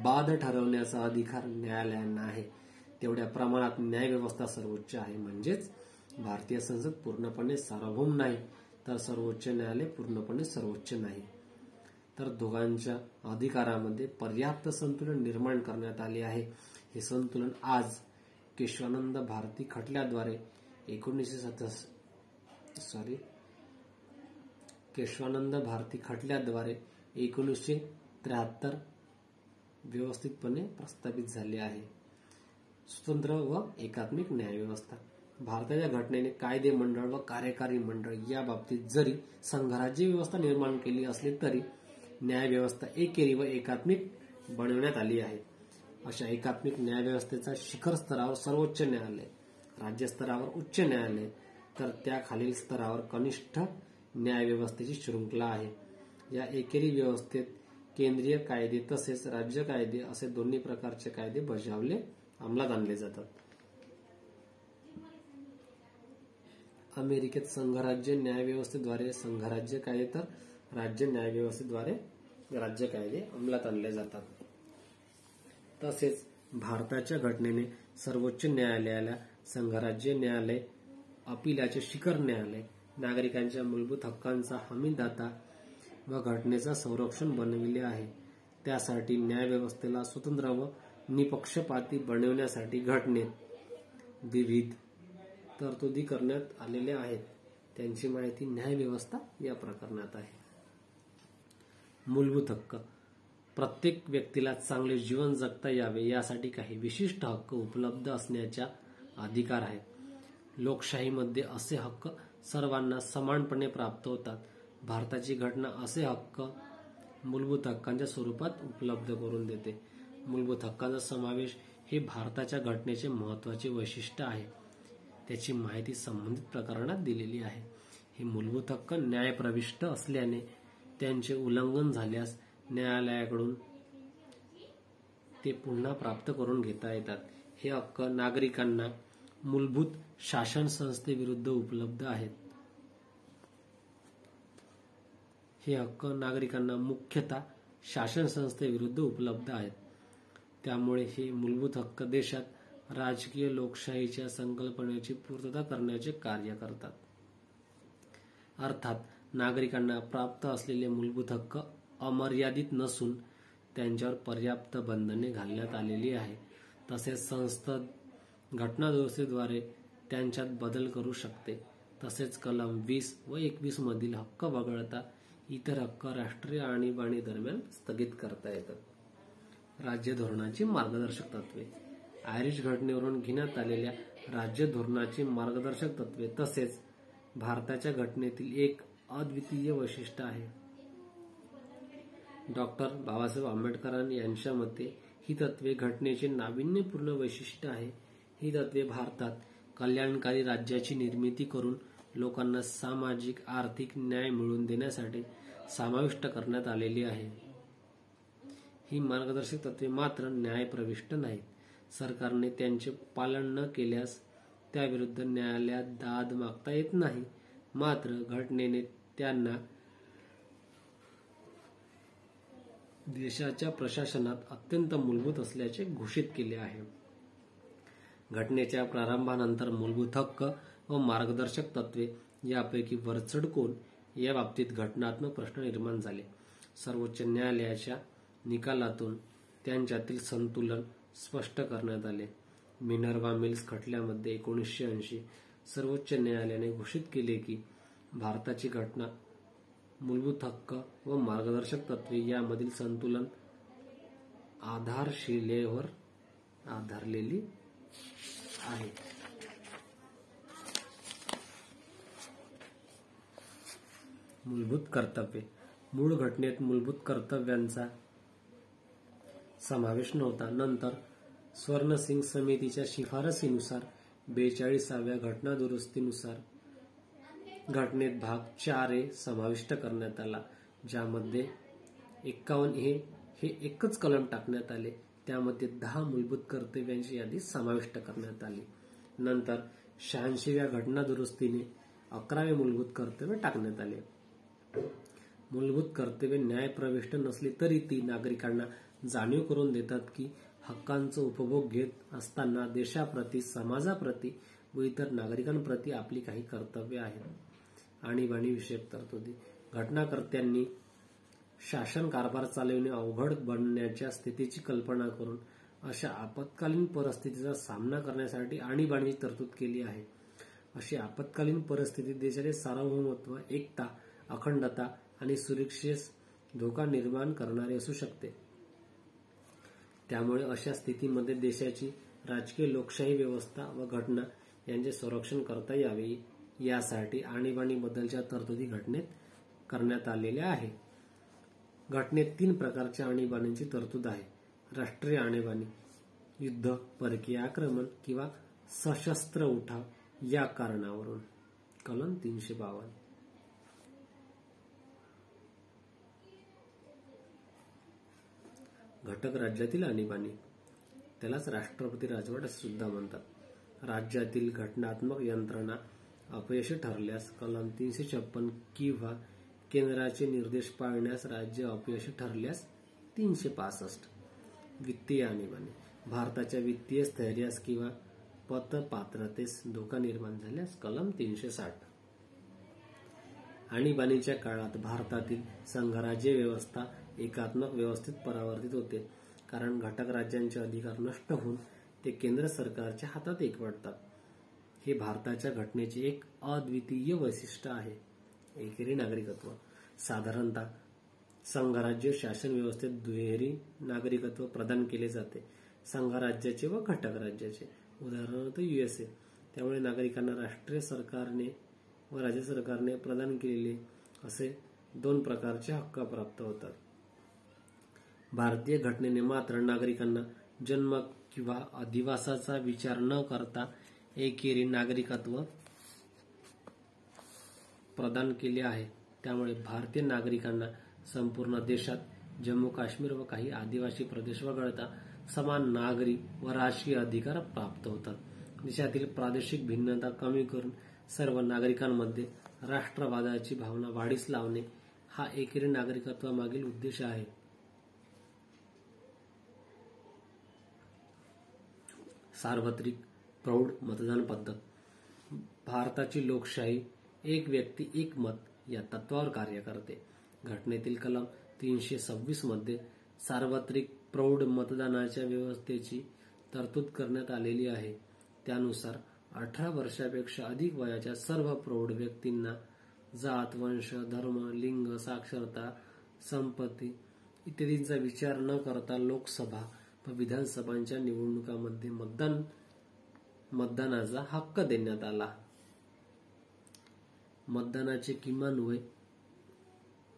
बाद ठरवण्याचा अधिकार न्यायालयांना आहे. तेवढ्या प्रमाणात न्यायव्यवस्था सर्वोच्च आहे. म्हणजेच भारतीय संसद पूर्णपणे सार्वभौम नाही, तर सर्वोच्च न्यायालय पूर्णपणे सर्वोच्च नाही. तर दोघांच्या अधिकारामध्ये पर्याप्त संतुलन निर्माण करण्यात आले आहे. हे संतुलन आज केशवानंद भारती खटल्याद्वारे 1973 व्यवस्थितपणे प्रस्थापित झाले आहे. स्वतंत्र व एकात्मिक न्यायव्यवस्था. भारताच्या घटनेने कायदेमंडळ व कार्यकारी मंडळ या बाबतीत जरी संघराज्य व्यवस्था निर्माण केली असली तरी न्यायव्यवस्था एकेरी व एकात्मिक बनवण्यात आली आहे. अशा एकात्मिक न्यायव्यवस्थेचा शिखर स्तरावर सर्वोच्च न्यायालय, राज्य स्तरावर उच्च न्यायालय, तर त्याखालील स्तरावर कनिष्ठ न्यायव्यवस्थेची शृंखला आहे. या एकेरी व्यवस्थेत केंद्रीय कायदे तसेच राज्य कायदे असे दोन्ही प्रकारचे कायदे अंमलात आणले जातात. अमेरिकेत संघराज्य न्यायव्यवस्थेद्वारे संघराज्य कायदे तर राज्य न्यायव्यवस्थेद्वारे राज्य कायदे अंमलात आणले जातात. तसेच भारताच्या घटनेने सर्वोच्च न्यायालयाला संघराज्य न्यायालय, अपिलाचे शिखर न्यायालय, नागरिकांच्या मूलभूत हक्कांचा हमीदाता व घटनेचा संरक्षण बनविले आहे. त्यासाठी न्यायव्यवस्थेला स्वतंत्र व निपक्षपाती बनविण्यासाठी घटनेत विविध तरतुदी करण्यात आलेल्या आहेत. त्यांची माहिती न्यायव्यवस्था या प्रकरणात आहे. मूलभूत हक्क. प्रत्येक व्यक्तीला चांगले जीवन जगता यावे यासाठी काही विशिष्ट हक्क उपलब्ध असण्याचा अधिकार आहे. लोकशाहीमध्ये असे हक्क सर्वांना समानपणे प्राप्त होतात. भारताची घटना असे हक्क मूलभूत हक्कांच्या स्वरूपात उपलब्ध करून देते. मूलभूत हक्कांचा समावेश हे भारताच्या घटनेचे महत्त्वाचे वैशिष्ट्य आहे. त्याची माहिती संबंधित प्रकरणात दिलेली आहे. हे मूलभूत हक्क न्यायप्रविष्ट असल्याने त्यांचे उल्लंघन झाल्यास न्यायालयाकडून ते पुन्हा प्राप्त करून घेता येतात. हे हक्क नागरिकांना मूलभूत शासन संस्थेविरुद्ध उपलब्ध आहेत. हे हक्क नागरिकांना मुख्यतः शासन संस्थेविरुद्ध उपलब्ध आहेत. त्यामुळे हे मूलभूत हक्क देशात राजकीय लोकशाहीच्या संकल्पनेची पूर्तता करण्याचे कार्य करतात. अर्थात नागरिकांना प्राप्त असलेले मूलभूत हक्क अमर्यादित नसून त्यांच्यावर पर्याप्त बंधने घालण्यात आलेली आहे. तसेच संसद घटनादुरुस्तीद्वारे त्यांच्यात बदल करू शकते. तसेच कलम 20 व 21 मधील हक्क वगळता इतर हक्क राष्ट्रीय आणीबाणी दरम्यान स्थगित करता येतात. राज्य धोरणाची मार्गदर्शक तत्वे. आयरिश घटनेवरून घेण्यात आलेल्या राज्य धोरणाची मार्गदर्शक तत्वे तसेच भारताच्या घटनेतील एक अद्वितीय वैशिष्ट्य आहे. डॉ. बाबासाहेब आंबेडकर यांच्या मते ही तत्वे घटनेचे नाविन्यपूर्ण वैशिष्ट्य आहे. ही तत्वे भारतात कल्याणकारी राज्याची निर्मिती करून लोकांना सामाजिक आर्थिक न्याय मिळवून देण्यासाठी समाविष्ट करण्यात आलेली आहे. ही मार्गदर्शक तत्वे मात्र न्यायप्रविष्ट नाहीत. सरकारने त्यांचे पालन न केल्यास त्याविरुद्ध न्यायालयात दाद मागता येत नाही. मात्र घटनेने त्यांना देशाच्या प्रशासनात अत्यंत मूलभूत असल्याचे घोषित केले आहे. घटनेच्या प्रारंभानंतर मूलभूत हक्क व मार्गदर्शक तत्वे यापैकी वरचढ कोण या बाबतीत घटनात्मक प्रश्न निर्माण झाले. सर्वोच्च न्यायालयाच्या निकालातून त्यांच्यातील संतुलन स्पष्ट करण्यात आले. मिनर्व्हा मिल्स खटल्यामध्ये 1980 सर्वोच्च न्यायालयाने घोषित केले की भारताची घटना मूलभूत हक्क व मार्गदर्शक तत्वे यामधील संतुलन आधारशिलेवर आधारलेली आहे. मूलभूत कर्तव्ये. मूळ घटनेत मूलभूत कर्तव्यांचा समावेश नव्हता. नंतर स्वर्णसिंग समितीच्या शिफारसीनुसार 42व्या घटनादुरुस्तीनुसार घटनेत भाग 4A समाविष्ट करण्यात आला, ज्यामध्ये 51A हे एकच कलम टाकण्यात आले. त्यामध्ये 10 मूलभूत कर्तव्यांची यादी समाविष्ट करण्यात आली. नंतर 86व्या घटनादुरुस्तीने 11वे मूलभूत कर्तव्य टाकण्यात आले. मूलभूत कर्तव्ये न्यायप्रविष्ट नसली तरी ती नागरिकांना जाणीव करून देतात की हक्कांचा उपभोग घेत असताना देशाप्रती, समाजाप्रती व इतर नागरिकांप्रती आपली काही कर्तव्ये आहेत. आणीबाणी विषयक तरतुदी. घटनाकर्त्यांनी शासन कारभार चालविणे अवघड बनण्याच्या स्थितीची कल्पना करून अशा आपत्कालीन परिस्थितीचा सामना करण्यासाठी आणीबाणीची तरतूद केली आहे. अशी आपत्कालीन परिस्थिती देशाचे सार्वभौमत्व, एकता, अखंडता आणि सुरक्षेस धोका निर्माण करणारी असू शकते. त्यामुळे अशा स्थितीमध्ये देशाची राजकीय लोकशाही व्यवस्था व घटना यांचे संरक्षण करता यावे यासाठी आणीबाणीबद्दलच्या तरतुदी घटनेत करण्यात आलेल्या आहे. घटनेत 3 प्रकारच्या आणीबाणीची तरतूद आहे. राष्ट्रीय आणीबाणी, युद्ध, परकीय आक्रमण किंवा सशस्त्र उठाव या कारणावरून. कलम 352. घटक राज्यातील आणीबाणी, त्यालाच राष्ट्रपती राजवट असे सुद्धा म्हणतात. राज्यातील घटनात्मक यंत्रणा अपयशी ठरल्यास कलम 356 किंवा केंद्राचे निर्देश पाळण्यास राज्य अपयशी ठरल्यास 365. वित्तीय आणीबाणी, भारताच्या वित्तीय स्थैर्यास किंवा पतपात्रतेस धोका निर्माण झाल्यास कलम 360. आणीबाणीच्या काळात भारतातील संघराज्य व्यवस्था एकात्मक व्यवस्थेत परावर्तित होते, कारण घटक राज्यांचे अधिकार नष्ट होऊन ते केंद्र सरकारच्या हातात एकवटतात. हे भारताच्या घटनेचे एक अद्वितीय वैशिष्ट्य आहे. एकेरी नागरिकत्व, साधारणतः संघराज्य शासन व्यवस्थेत दुहेरी नागरिकत्व प्रदान केले जाते, संघराज्याचे व घटक राज्याचे. उदाहरणार्थ USA. त्यामुळे नागरिकांना राष्ट्रीय सरकारने व राज्य सरकारने प्रदान केलेले असे 2 प्रकारचे हक्क प्राप्त होतात. भारतीय घटनेने मात्र नागरिकांना जन्म किंवा अधिवासाचा विचार न करता एकेरी नागरिकत्व प्रदान केले आहे. त्यामुळे भारतीय नागरिकांना संपूर्ण देशात जम्मू काश्मीर व काही आदिवासी प्रदेश वगळता समान नागरी व राजकीय अधिकार प्राप्त होतात. देशातील प्रादेशिक भिन्नता कमी करून सर्व नागरिकांमध्ये राष्ट्रवादाची भावना वाढीस लावणे हा एकेरी नागरिकत्वामागील उद्देश आहे. सार्वत्रिक प्रौढ मतदान पद्धत, भारताची लोकशाही एक व्यक्ती एक मत या तत्वावर कार्य करते. घटनेतील कलम 326 मध्ये सार्वत्रिक प्रौढ मतदानाच्या व्यवस्थेची तरतूद करण्यात आलेली आहे. त्यानुसार 18 वर्षापेक्षा अधिक वयाच्या सर्व प्रौढ व्यक्तींना जात, वंश, धर्म, लिंग, साक्षरता, संपत्ती इत्यादींचा विचार न करता लोकसभा व विधानसभांच्या निवडणुकांमध्ये मतदानाचा हक्क देण्यात आला. मतदानाचे किमान वय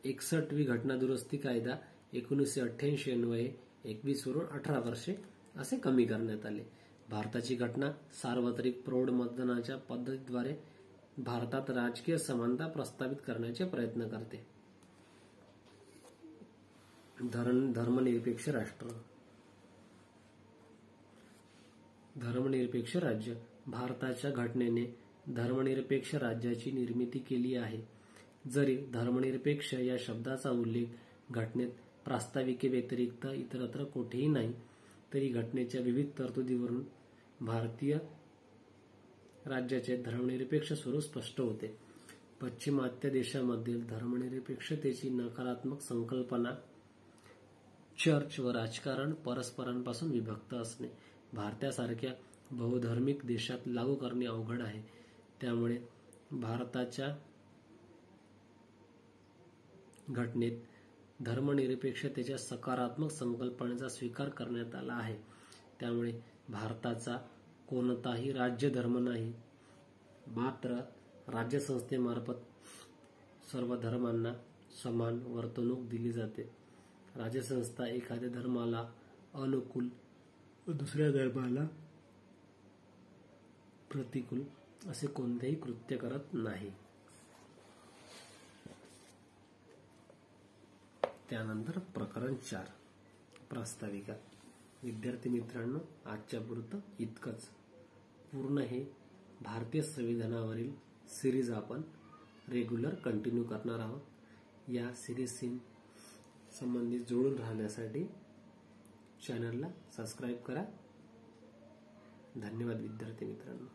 61वी घटनादुरुस्ती कायदा 1988 अन्वये 21 वरून 18 वर्षे असे कमी करण्यात आले. भारताची घटना सार्वत्रिक प्रौढ मतदानाच्या पद्धतीद्वारे भारतात राजकीय समानता प्रस्थापित करण्याचे प्रयत्न करते. धर्मनिरपेक्ष राष्ट्र, धर्मनिरपेक्ष राज्य, भारताच्या घटनेने धर्मनिरपेक्ष राज्याची निर्मिती केली आहे. जरी धर्मनिरपेक्ष या शब्दाचा उल्लेख घटनेत प्रास्ताविकेव्यतिरिक्त इतरत्र कोठेही नाही, तरी घटनेच्या विविध तरतुदीवरून भारतीय राज्याचे धर्मनिरपेक्ष स्वरूप स्पष्ट होते. पश्चिमात्य देशांमधील धर्मनिरपेक्षतेची नकारात्मक संकल्पना चर्च व राजकारण परस्परांपासून विभक्त असणे भारतासारख्या बहुधार्मिक देशात लागू करणे अवघड आहे. त्यामुळे भारताच्या घटनेत धर्मनिरपेक्षतेच्या सकारात्मक संकल्पनेचा स्वीकार करण्यात आला आहे. त्यामुळे भारताचा कोणताही राज्य धर्म नाही, मात्र राज्यसंस्थेमार्फत सर्व धर्मांना समान वर्तणूक दिली जाते. राज्यसंस्था एखाद्या धर्माला अनुकूल व दुसऱ्या धर्माला प्रतिकूल असे कोणतेही कृत्य करत नाही. त्यानंतर प्रकरण 4 प्रास्ताविका. विद्यार्थी मित्रांनो, आजच्या पुरतं इतकंच. पूर्ण हे भारतीय संविधानावरील सिरीज आपण रेग्युलर कंटिन्यू करणार आहोत. या सिरीजशी संबंधित जोडून राहण्यासाठी चॅनलला सबस्क्राईब करा. धन्यवाद विद्यार्थी मित्रांनो.